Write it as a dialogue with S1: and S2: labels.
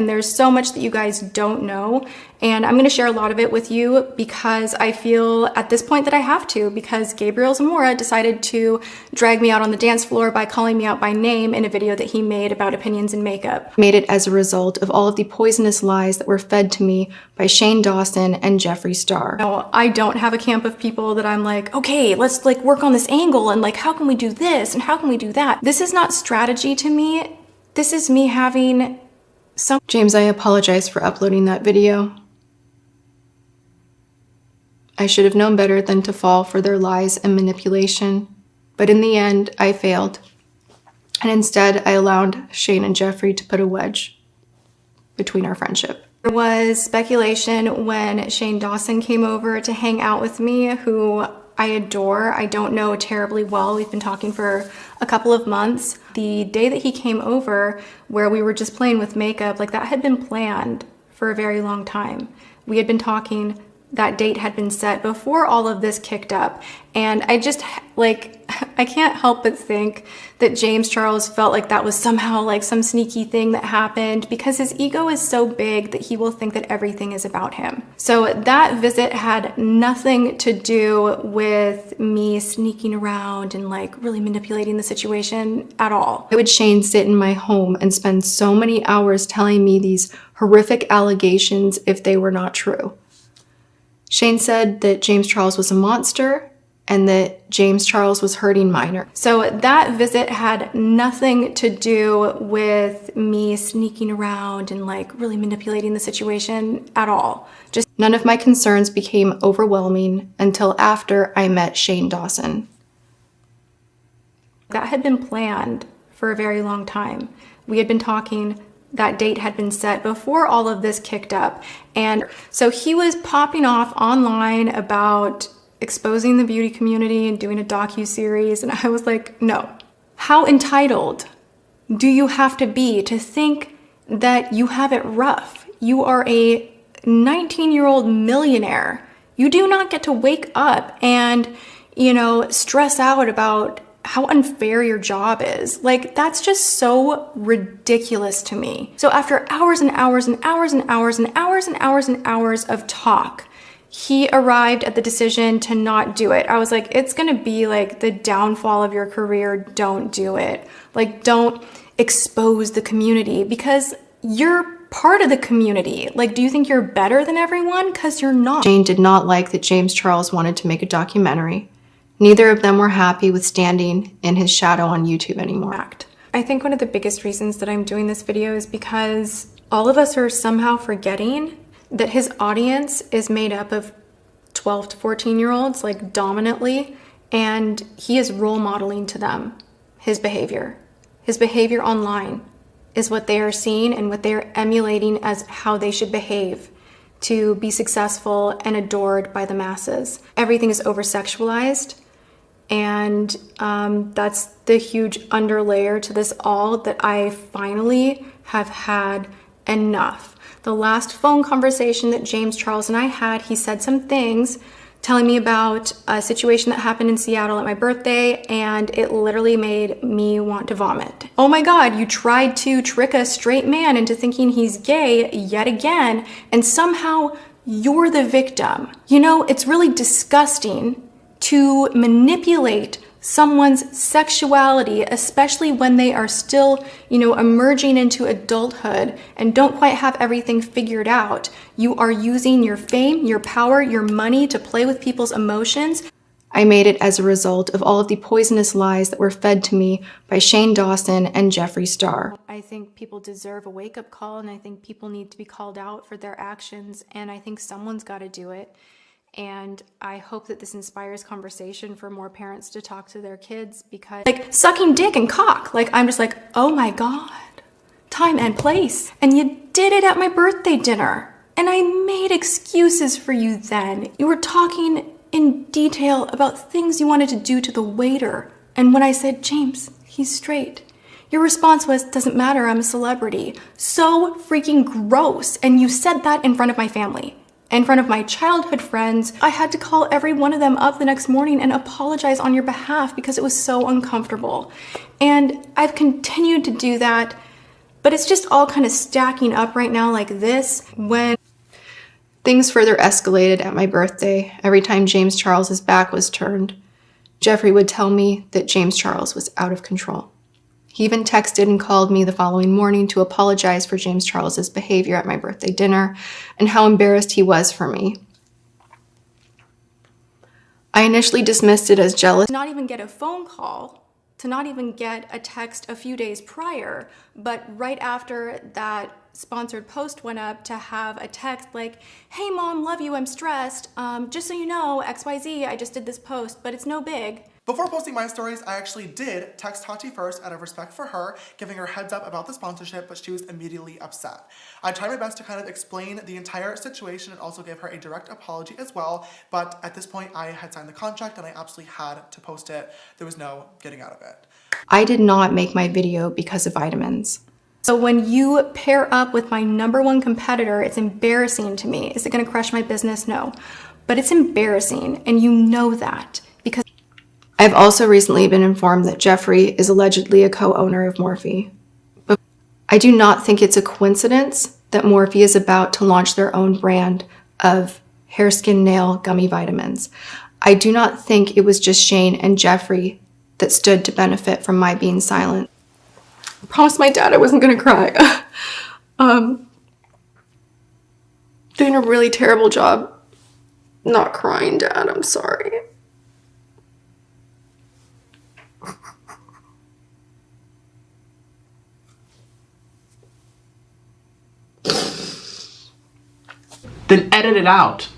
S1: And there's so much that you guys don't know, and I'm going to share a lot of it with you because I feel at this point that I have to, because Gabriel Zamora decided to drag me out on the dance floor by calling me out by name in a video that he made about opinions in makeup. Made it as a result of all of the poisonous lies that were fed to me by Shane Dawson and Jeffree Star. Now, I don't have a camp of people that I'm like, okay, let's like work on this angle and like how can we do this and how can we do that? This is not strategy to me. This is me having James, I apologize for uploading that video. I should have known better than to fall for their lies and manipulation, but in the end, I failed. And instead, I allowed Shane and Jeffree to put a wedge between our friendship. There was speculation when Shane Dawson came over to hang out with me, who I adore. I don't know terribly well. We've been talking for a couple of months. The day that he came over, where we were just playing with makeup, like that had been planned for a very long time. We had been talking, that date had been set before all of this kicked up. And I just, like, I can't help but think that James Charles felt like that was somehow like some sneaky thing that happened, because his ego is so big that he will think that everything is about him. So that visit had nothing to do with me sneaking around and like really manipulating the situation at all. Why would Shane sit in my home and spend so many hours telling me these horrific allegations if they were not true? Shane said that James Charles was a monster and that James Charles was hurting minors. So that visit had nothing to do with me sneaking around and like really manipulating the situation at all. Just none of my concerns became overwhelming until after I met Shane Dawson. That had been planned for a very long time. We had been talking, that date had been set before all of this kicked up. And so he was popping off online about exposing the beauty community and doing a docu-series. And I was like, no. How entitled do you have to be to think that you have it rough? You are a 19-year-old millionaire. You do not get to wake up and, you know, stress out about how unfair your job is. Like, that's just so ridiculous to me. So after hours and hours and hours and hours and hours and hours and hours of talk, he arrived at the decision to not do it. I was like, it's gonna be like the downfall of your career. Don't do it. Like, don't expose the community, because you're part of the community. Like, do you think you're better than everyone? Because you're not. Shane did not like that James Charles wanted to make a documentary. Neither of them were happy with standing in his shadow on YouTube anymore. I think one of the biggest reasons that I'm doing this video is because all of us are somehow forgetting that his audience is made up of 12 to 14-year-olds, like dominantly, and he is role modeling to them his behavior. His behavior online is what they are seeing and what they are emulating as how they should behave to be successful and adored by the masses. Everything is over-sexualized. And that's the huge underlayer to this all, that I finally have had enough. The last phone conversation that James Charles and I had, he said some things telling me about a situation that happened in Seattle at my birthday, and it literally made me want to vomit. Oh my God, you tried to trick a straight man into thinking he's gay yet again, and somehow you're the victim. You know, it's really disgusting to manipulate someone's sexuality, especially when they are still, you know, emerging into adulthood and don't quite have everything figured out. You are using your fame, your power, your money to play with people's emotions. I made it as a result of all of the poisonous lies that were fed to me by Shane Dawson and Jeffree Star. I think people deserve a wake-up call, and I think people need to be called out for their actions, and I think someone's got to do it. And I hope that this inspires conversation for more parents to talk to their kids, because like sucking dick and cock, like I'm just like, oh my God, time and place. And you did it at my birthday dinner. And I made excuses for you then. You were talking in detail about things you wanted to do to the waiter. And when I said, James, he's straight, your response was, doesn't matter, I'm a celebrity. So freaking gross. And you said that in front of my family. In front of my childhood friends. I had to call every one of them up the next morning and apologize on your behalf because it was so uncomfortable. And I've continued to do that But it's just all kind of stacking up right now like this. When things further escalated at my birthday, every time James Charles's back was turned, Jeffrey would tell me that James Charles was out of control. He even texted and called me the following morning to apologize for James Charles's behavior at my birthday dinner and how embarrassed he was for me. I initially dismissed it as jealous. To not even get a phone call, to not even get a text a few days prior, but right after that sponsored post went up, to have a text like, "Hey mom, love you, I'm stressed. Just so you know, XYZ, I just did this post, but it's no big."
S2: Before posting my stories, I actually did text Tati first out of respect for her, giving her a heads up about the sponsorship, but she was immediately upset. I tried my best to kind of explain the entire situation and also give her a direct apology as well, but at this point I had signed the contract and I absolutely had to post it. There was no getting out of it.
S1: I did not make my video because of vitamins. So when you pair up with my #1 competitor, it's embarrassing to me. Is it gonna crush my business? No, but it's embarrassing, and you know that because I've also recently been informed that Jeffrey is allegedly a co-owner of Morphe. But I do not think it's a coincidence that Morphe is about to launch their own brand of hair, skin, nail gummy vitamins. I do not think it was just Shane and Jeffrey that stood to benefit from my being silent. I promised my dad I wasn't gonna cry. Doing a really terrible job not crying, Dad, I'm sorry.
S3: Then edit it out.